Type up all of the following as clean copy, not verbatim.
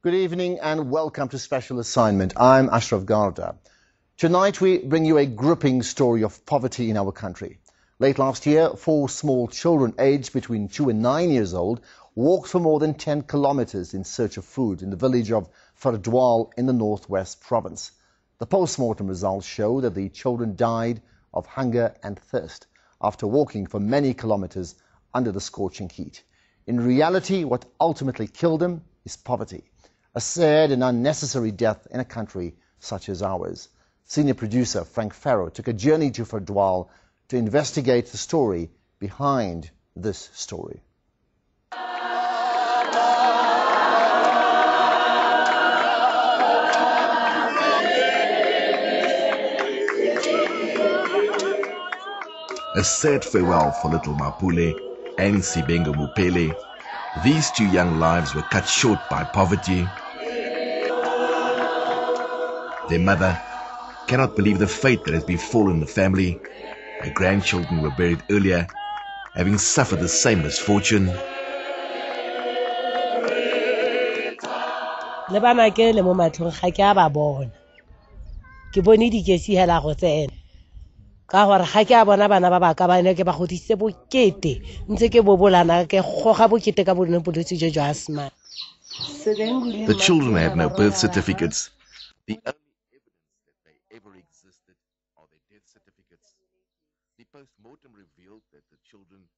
Good evening and welcome to Special Assignment. I'm Ashraf Garda. Tonight we bring you a gripping story of poverty in our country. Late last year, 4 small children aged between 2 and 9 years old walked for more than 10 kilometers in search of food in the village of Verdwaal in the northwest province. The post-mortem results show that the children died of hunger and thirst after walking for many kilometers under the scorching heat. In reality, what ultimately killed them is poverty. A sad and unnecessary death in a country such as ours. Senior producer Frank Farrow took a journey to Verdwaal to investigate the story behind this story. A sad farewell for little Mapule and Sibengo Mupele. These 2 young lives were cut short by poverty. Their mother cannot believe the fate that has befallen the family. Her grandchildren were buried earlier, having suffered the same misfortune. Le bana ke le mo matlong ga ke a ba bona ke bone di ke hela go tsena ka gore ga ke a bona bana ba ba ka bana ke ba godise bokete ntse ke bobolana ke goga bokete ka bone bolwetse jo asthma. The children had no birth certificates. The only evidence that they ever existed are their death certificates. The post-mortem revealed that the children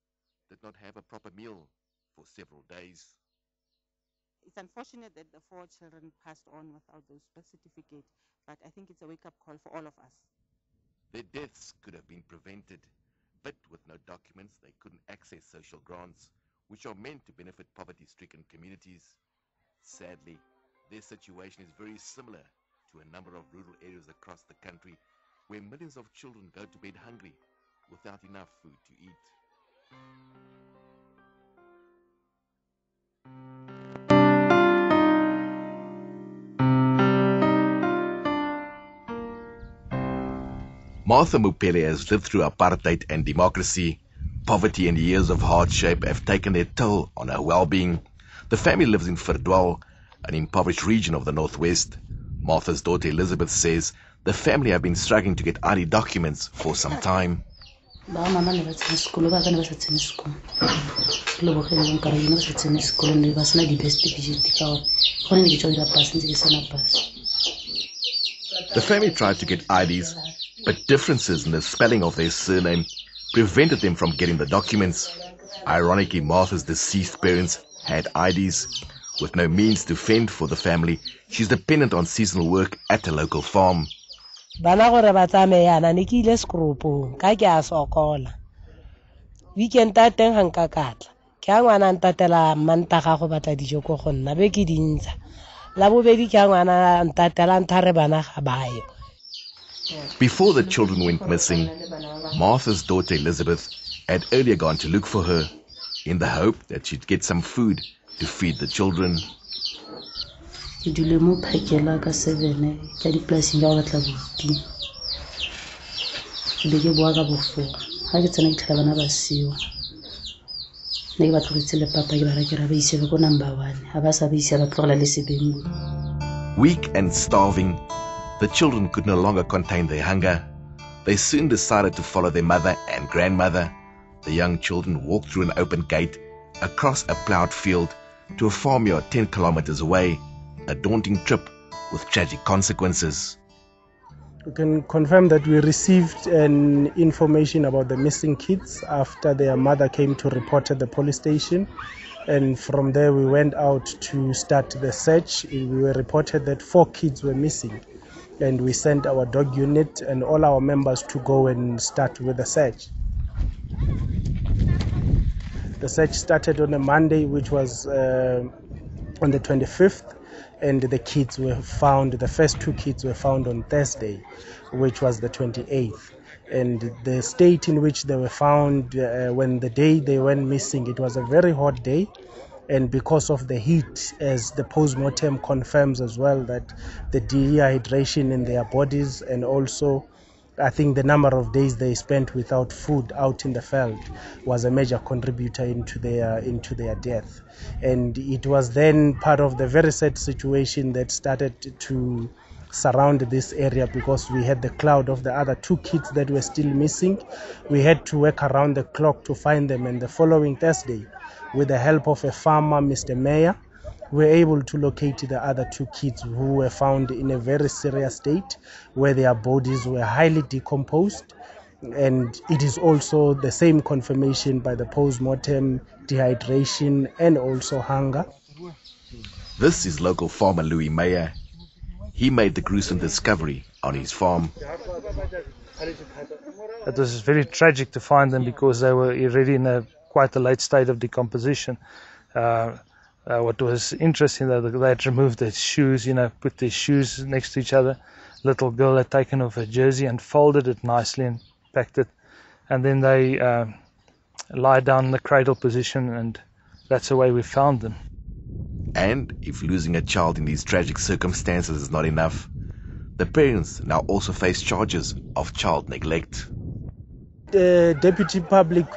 did not have a proper meal for several days. It's unfortunate that the 4 children passed on without those birth certificates, but I think it's a wake-up call for all of us. Their deaths could have been prevented, but with no documents, they couldn't access social grants, which are meant to benefit poverty-stricken communities. Sadly, their situation is very similar to a number of rural areas across the country, where millions of children go to bed hungry without enough food to eat. Martha Mupele has lived through apartheid and democracy. Poverty and years of hardship have taken their toll on her well-being. The family lives in Verdwaal, an impoverished region of the northwest. Martha's daughter Elizabeth says the family have been struggling to get ID documents for some time. The family tried to get IDs, but differences in the spelling of their surname prevented them from getting the documents. Ironically, Martha's deceased parents had IDs. With no means to fend for the family, she's dependent on seasonal work at a local farm. Weekend tateng hanka katla ke a ngwana ntatela mantaga go batla dijo go gonna be ke dintsa la bobedi ke a ngwana ntatela ntare bana ga bayo. Before the children went missing, Martha's daughter Elizabeth had earlier gone to look for her in the hope that she'd get some food to feed the children. Weak and starving, the children could no longer contain their hunger. They soon decided to follow their mother and grandmother. The young children walked through an open gate, across a ploughed field, to a farmyard 10 kilometers away. A daunting trip with tragic consequences. We can confirm that we received an information about the missing kids after their mother came to report at the police station. And from there we went out to start the search. We were reported that 4 kids were missing. And we sent our dog unit and all our members to go and start with the search. The search started on a Monday, which was on the 25th. And the kids were found, the first 2 kids were found on Thursday, which was the 28th. And the state in which they were found, when the day they went missing, it was a very hot day. And because of the heat, as the post-mortem confirms as well, that the dehydration in their bodies and also I think the number of days they spent without food out in the field was a major contributor into their death. And it was then part of the very sad situation that started to surround this area, because we had the cloud of the other 2 kids that were still missing. We had to work around the clock to find them, and the following Thursday, with the help of a farmer, Mr. Mayor, we were able to locate the other 2 kids who were found in a very serious state, where their bodies were highly decomposed. And it is also the same confirmation by the post-mortem, dehydration and also hunger. This is local farmer Louis Meyer. He made the gruesome discovery on his farm. It was very tragic to find them, because they were already in quite a late state of decomposition. What was interesting, though, they had removed their shoes, put their shoes next to each other. Little girl had taken off her jersey and folded it nicely and packed it. And then they lie down in the cradle position, and that's the way we found them. And if losing a child in these tragic circumstances is not enough, the parents now also face charges of child neglect. The deputy public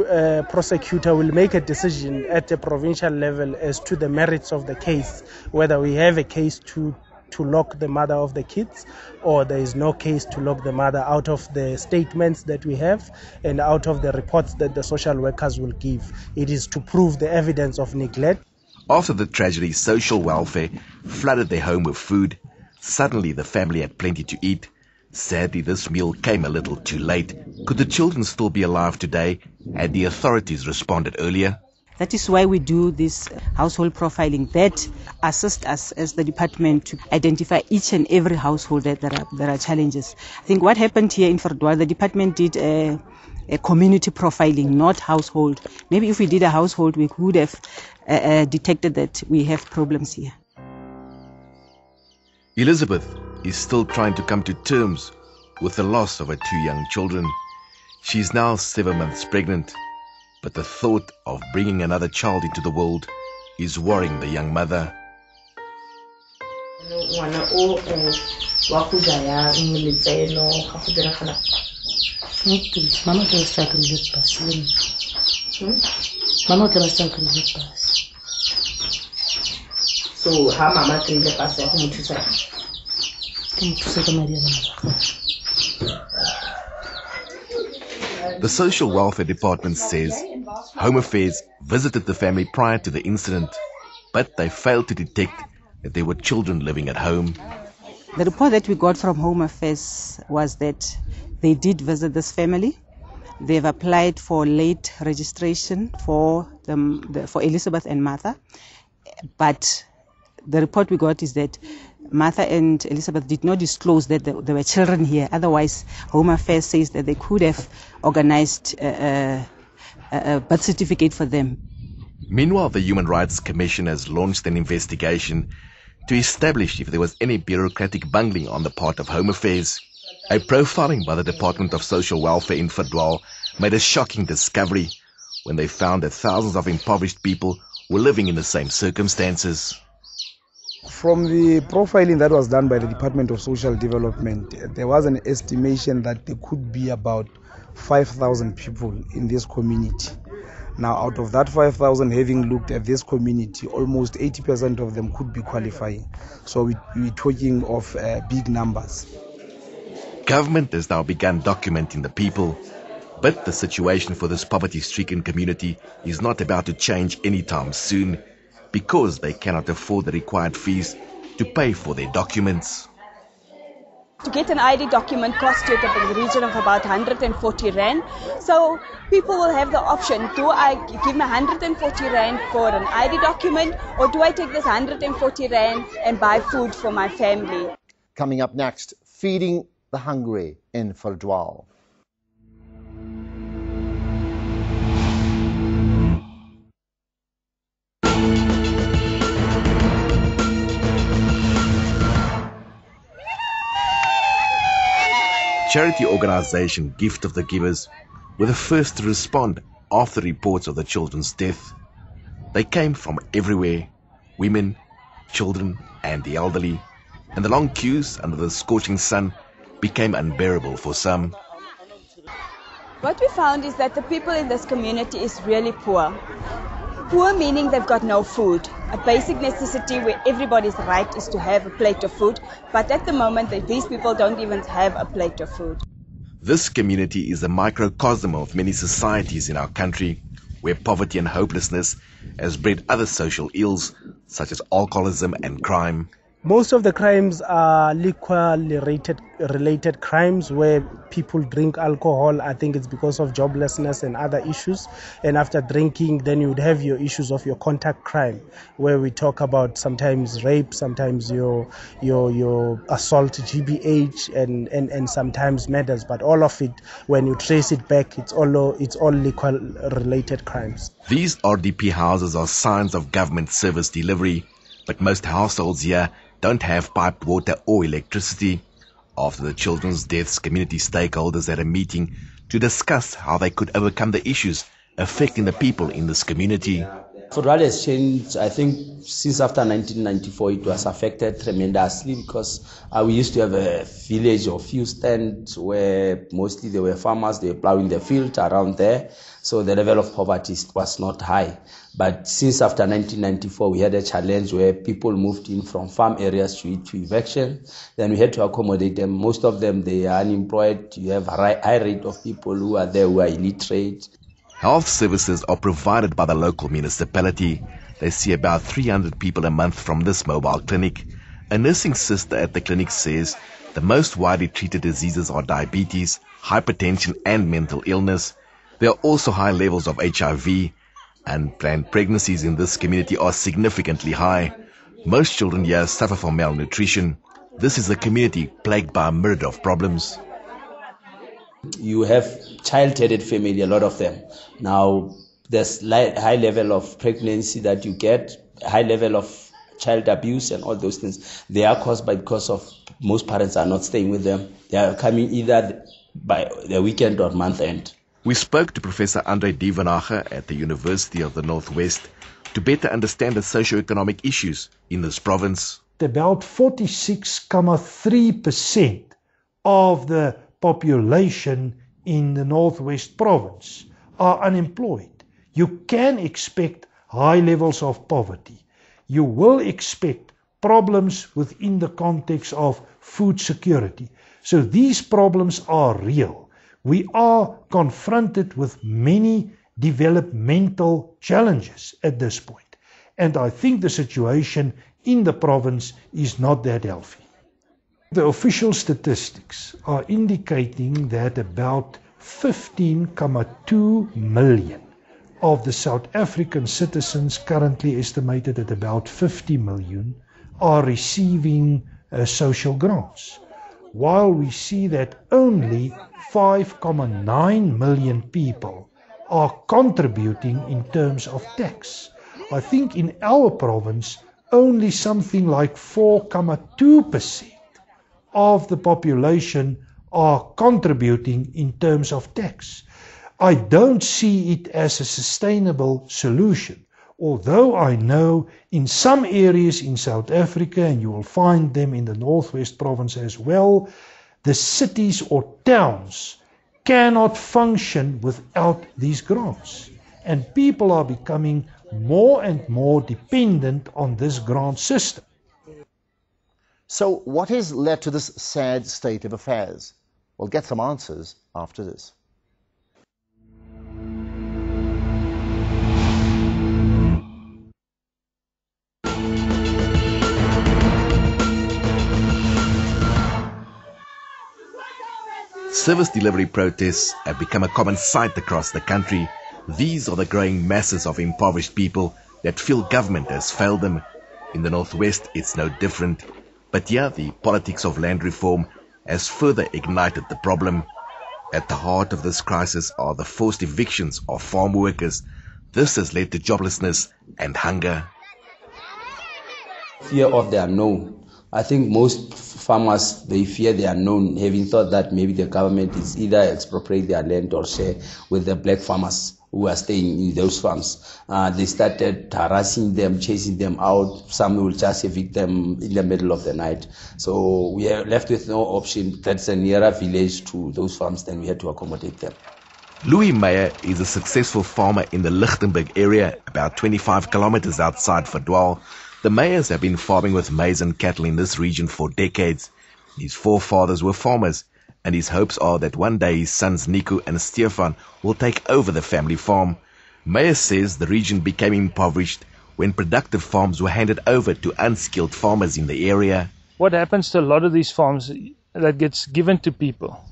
prosecutor will make a decision at the provincial level as to the merits of the case, whether we have a case to lock the mother of the kids, or there is no case to lock the mother, out of the statements that we have and out of the reports that the social workers will give. It is to prove the evidence of neglect. After the tragedy, social welfare flooded their home with food. Suddenly the family had plenty to eat. Sadly, this meal came a little too late. Could the children still be alive today had the authorities responded earlier? That is why we do this household profiling that assists us as the department to identify each and every household that there are challenges. I think what happened here in Verdwaal, the department did a community profiling, not household. Maybe if we did a household, we could have detected that we have problems here. Elizabeth is still trying to come to terms with the loss of her 2 young children. She is now 7 months pregnant, but the thought of bringing another child into the world is worrying the young mother. So how mama can get past the home to The social welfare department says Home Affairs visited the family prior to the incident, but they failed to detect that there were children living at home. The report that we got from Home Affairs was that they did visit this family. They've applied for late registration for Elizabeth and Martha, but the report we got is that Martha and Elizabeth did not disclose that there were children here. Otherwise, Home Affairs says that they could have organized a birth certificate for them. Meanwhile, the Human Rights Commission has launched an investigation to establish if there was any bureaucratic bungling on the part of Home Affairs. A profiling by the Department of Social Welfare in Verdwaal made a shocking discovery when they found that thousands of impoverished people were living in the same circumstances. From the profiling that was done by the Department of Social Development, there was an estimation that there could be about 5,000 people in this community. Now, out of that 5,000, having looked at this community, almost 80% of them could be qualifying. So we're talking of big numbers. Government has now begun documenting the people, but the situation for this poverty-stricken community is not about to change anytime soon, because they cannot afford the required fees to pay for their documents. To get an ID document costs you in the region of about 140 Rand. So people will have the option, do I give me 140 Rand for an ID document, or do I take this 140 Rand and buy food for my family? Coming up next, feeding the hungry in Verdwaal. Charity organization Gift of the Givers were the first to respond after reports of the children's death. They came from everywhere, women, children and the elderly, and the long queues under the scorching sun became unbearable for some. What we found is that the people in this community is really poor. Poor meaning they've got no food. A basic necessity where everybody's right is to have a plate of food, but at the moment these people don't even have a plate of food. This community is a microcosm of many societies in our country where poverty and hopelessness has bred other social ills such as alcoholism and crime. Most of the crimes are liquor-related crimes where people drink alcohol. I think it's because of joblessness and other issues. And after drinking, then you would have your issues of your contact crime, where we talk about sometimes rape, sometimes your assault, GBH, and sometimes murders. But all of it, when you trace it back, it's all liquor-related crimes. These RDP houses are signs of government service delivery, but most households here don't have piped water or electricity. After the children's deaths, community stakeholders had a meeting to discuss how they could overcome the issues affecting the people in this community. Verdwaal has changed. I think since after 1994 it was affected tremendously because we used to have a village or few stands where mostly they were farmers, they were plowing the field around there, so the level of poverty was not high. But since after 1994 we had a challenge where people moved in from farm areas to eviction. Then we had to accommodate them. Most of them, they are unemployed. You have a high rate of people who are there who are illiterate. Health services are provided by the local municipality. They see about 300 people a month from this mobile clinic. A nursing sister at the clinic says the most widely treated diseases are diabetes, hypertension and mental illness. There are also high levels of HIV. Unplanned pregnancies in this community are significantly high. Most children here suffer from malnutrition. This is a community plagued by a myriad of problems. You have child-headed family, a lot of them. Now, there's high level of pregnancy that you get, high level of child abuse and all those things. They are caused because of most parents are not staying with them. They are coming either by the weekend or month end. We spoke to Professor Andre Dievenage at the University of the Northwest to better understand the socio-economic issues in this province. About 46.3% of the population in the Northwest province are unemployed. You can expect high levels of poverty. You will expect problems within the context of food security. So these problems are real. We are confronted with many developmental challenges at this point. And I think the situation in the province is not that healthy. The official statistics are indicating that about 15.2 million of the South African citizens, currently estimated at about 50 million, are receiving social grants, while we see that only 5.9 million people are contributing in terms of tax. I think in our province, only something like 4.2% of the population are contributing in terms of tax. I don't see it as a sustainable solution, although I know in some areas in South Africa, and you will find them in the Northwest province as well, the cities or towns cannot function without these grants. And people are becoming more and more dependent on this grant system. So what has led to this sad state of affairs? We'll get some answers after this. Service delivery protests have become a common sight across the country. These are the growing masses of impoverished people that feel government has failed them. In the Northwest, it's no different. But here, the politics of land reform has further ignited the problem. At the heart of this crisis are the forced evictions of farm workers. This has led to joblessness and hunger. Fear of the unknown. I think most farmers, they fear the unknown, having thought that maybe the government is either expropriate their land or share with the black farmers who are staying in those farms. They started harassing them, chasing them out. Some will just evict them in the middle of the night. So we are left with no option. That's a nearer village to those farms, then we had to accommodate them. Louis Meyer is a successful farmer in the Lichtenburg area, about 25 kilometers outside Verdwaal. The Meyers have been farming with maize and cattle in this region for decades. His forefathers were farmers, and his hopes are that one day his sons Nico and Stefan will take over the family farm. Meyer says the region became impoverished when productive farms were handed over to unskilled farmers in the area. What happens to a lot of these farms that gets given to people,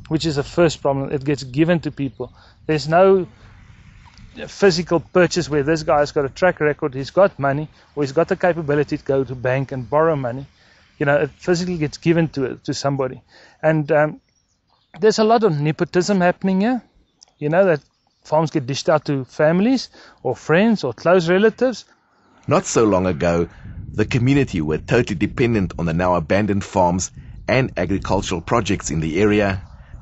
which is the first problem, it gets given to people. There's no physical purchase where this guy's got a track record, he's got money, or he's got the capability to go to bank and borrow money. You know, it physically gets given to somebody. And there's a lot of nepotism happening here. You know, that farms get dished out to families or friends or close relatives. Not so long ago, the community were totally dependent on the now abandoned farms and agricultural projects in the area.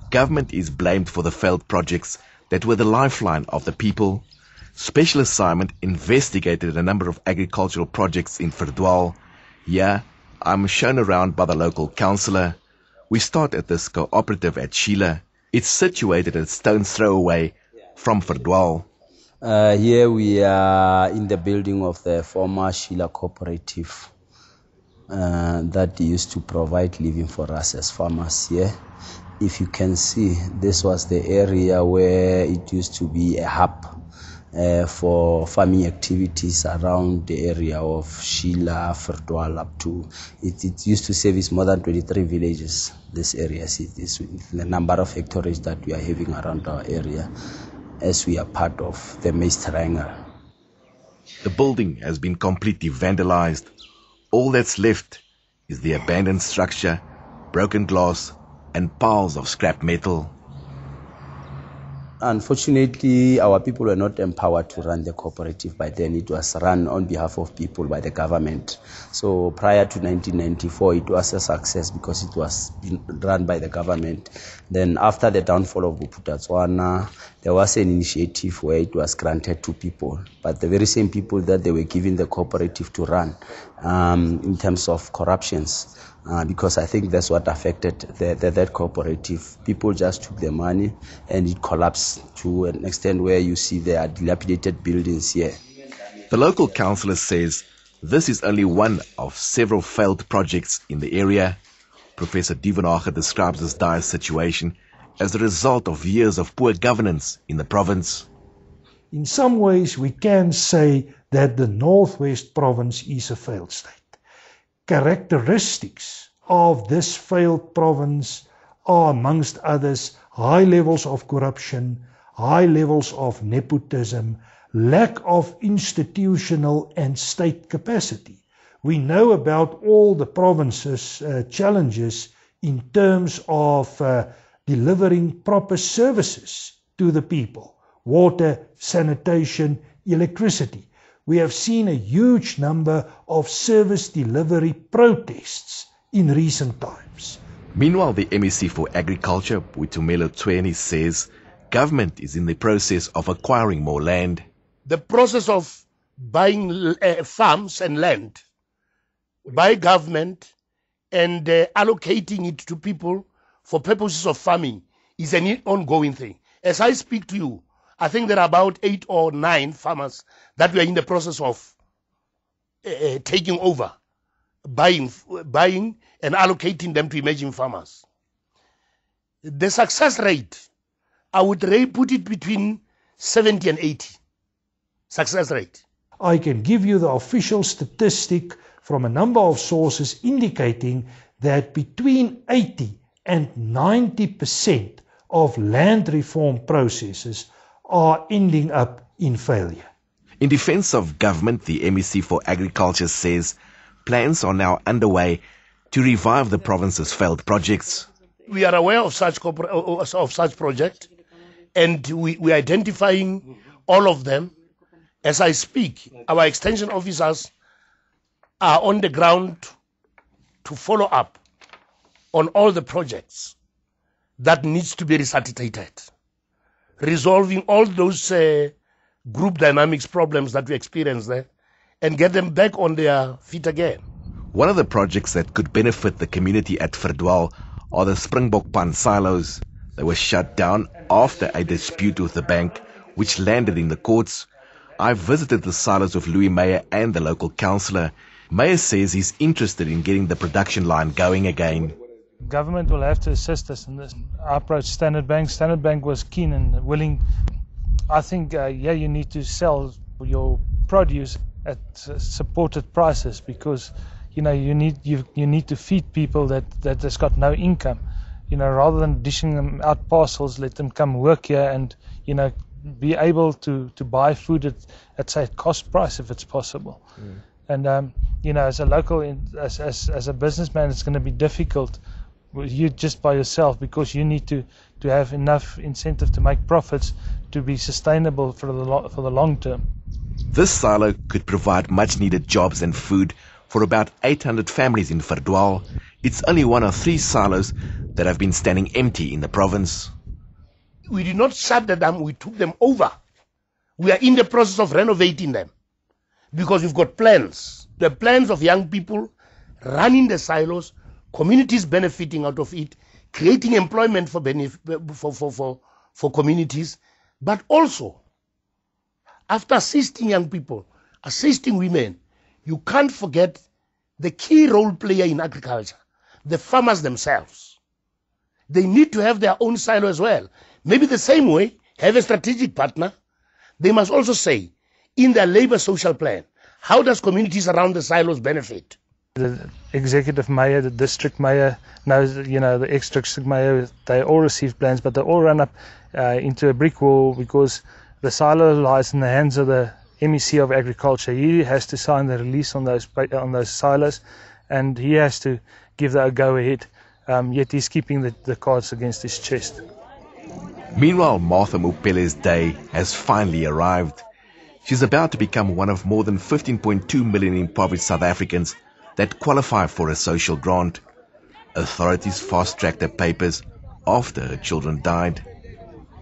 Government is blamed for the failed projects that were the lifeline of the people. Special Assignment investigated a number of agricultural projects in Verdwaal. Here, I'm shown around by the local councillor. We start at this cooperative at Sheila. It's situated a stone's throw away from Verdwaal. Here we are in the building of the former Sheila cooperative that used to provide living for us as farmers here. If you can see, this was the area where it used to be a hub for farming activities around the area of Sheila, Verdwaal up to, it used to service more than 23 villages, this area. It is the number of hectares that we are having around our area as we are part of the maize triangle. The building has been completely vandalized. All that's left is the abandoned structure, broken glass, and piles of scrap metal. Unfortunately, our people were not empowered to run the cooperative by then. It was run on behalf of people by the government. So prior to 1994, it was a success because it was run by the government. Then after the downfall of Buputatswana, there was an initiative where it was granted to people. But the very same people that they were giving the cooperative to run in terms of corruptions, because I think that's what affected that cooperative. People just took the money and it collapsed to an extent where you see there are dilapidated buildings here. The local councillor says this is only one of several failed projects in the area. Professor Duvenage describes this dire situation as a result of years of poor governance in the province. In some ways, we can say that the Northwest Province is a failed state. Characteristics of this failed province are, amongst others, high levels of corruption, high levels of nepotism, lack of institutional and state capacity. We know about all the province's challenges in terms of delivering proper services to the people: water, sanitation, electricity. We have seen a huge number of service delivery protests in recent times. Meanwhile, the MEC for Agriculture, Boitumelo Tweni, says government is in the process of acquiring more land. The process of buying farms and land by government and allocating it to people for purposes of farming is an ongoing thing. As I speak to you, I think there are about 8 or 9 farmers that we are in the process of taking over, buying and allocating them to emerging farmers. The success rate, I would put it between 70 and 80. Success rate. I can give you the official statistic from a number of sources indicating that between 80 and 90% of land reform processes are ending up in failure. In defense of government, the MEC for Agriculture says plans are now underway to revive the province's failed projects. We are aware of such projects, and we are identifying all of them. As I speak, our extension officers are on the ground to follow up on all the projects that needs to be resuscitated, resolving all those group dynamics problems that we experience there and get them back on their feet again. One of the projects that could benefit the community at Verdwaal are the Springbok Pan silos. They were shut down after a dispute with the bank, which landed in the courts. I visited the silos of Louis Meyer and the local councillor. Meyer says he's interested in getting the production line going again. Government will have to assist us in this. I approached Standard Bank. Standard Bank was keen and willing. I think, you need to sell your produce at supported prices because, you need to feed people that has got no income. Rather than dishing them out parcels, let them come work here and, be able to buy food at say cost price if it's possible. And as a local, as a businessman, it's going to be difficult with you just by yourself because you need to have enough incentive to make profits to be sustainable for the long term. This silo could provide much needed jobs and food for about 800 families in Verdwaal. It's only one of 3 silos that have been standing empty in the province. We did not shut them, we took them over. We are in the process of renovating them because we've got plans. The plans of young people running the silos, communities benefiting out of it, creating employment for communities, but also after assisting young people, assisting women, you can't forget the key role player in agriculture, the farmers themselves. They need to have their own silo as well. Maybe the same way, have a strategic partner. They must also say, in their labor social plan, how does communities around the silos benefit? The executive mayor, the district mayor, knows, the ex-district mayor, they all receive plans, but they all run up into a brick wall because the silo lies in the hands of the MEC of Agriculture. He has to sign the release on those silos, and he has to give the go-ahead, yet he's keeping the cards against his chest. Meanwhile, Martha Mupele's day has finally arrived. She's about to become one of more than 15.2 million impoverished South Africans that qualify for a social grant. Authorities fast-tracked her papers after her children died.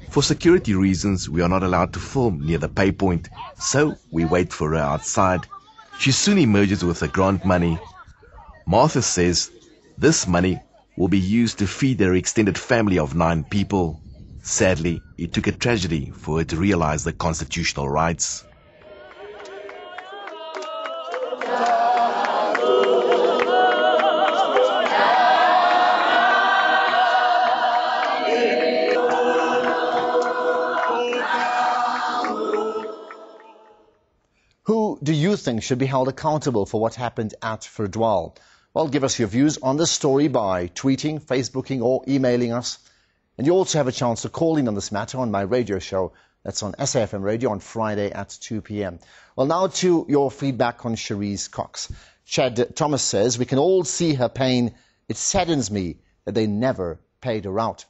For security reasons, we are not allowed to film near the pay point, so we wait for her outside. She soon emerges with the grant money. Martha says this money will be used to feed her extended family of 9 people. Sadly, it took a tragedy for her to realize the constitutional rights. Who do you think should be held accountable for what happened at Verdwaal? Well, give us your views on this story by tweeting, Facebooking or emailing us. And you also have a chance to call in on this matter on my radio show. That's on SAFM Radio on Friday at 2 p.m. Well, now to your feedback on Cherise Cox. Chad Thomas says, we can all see her pain. It saddens me that they never paid her out.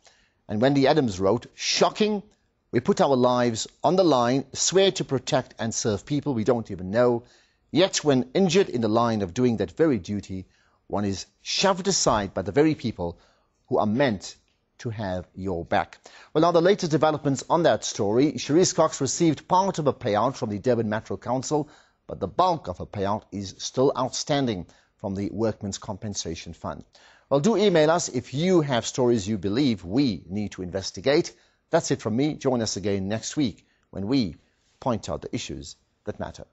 And Wendy Adams wrote, shocking. We put our lives on the line, swear to protect and serve people we don't even know. Yet when injured in the line of doing that very duty, one is shoved aside by the very people who are meant to have your back. Well, now the latest developments on that story. Cherise Cox received part of a payout from the Durban Metro Council, but the bulk of her payout is still outstanding from the Workmen's Compensation Fund. Well, do email us if you have stories you believe we need to investigate. That's it from me. Join us again next week when we point out the issues that matter.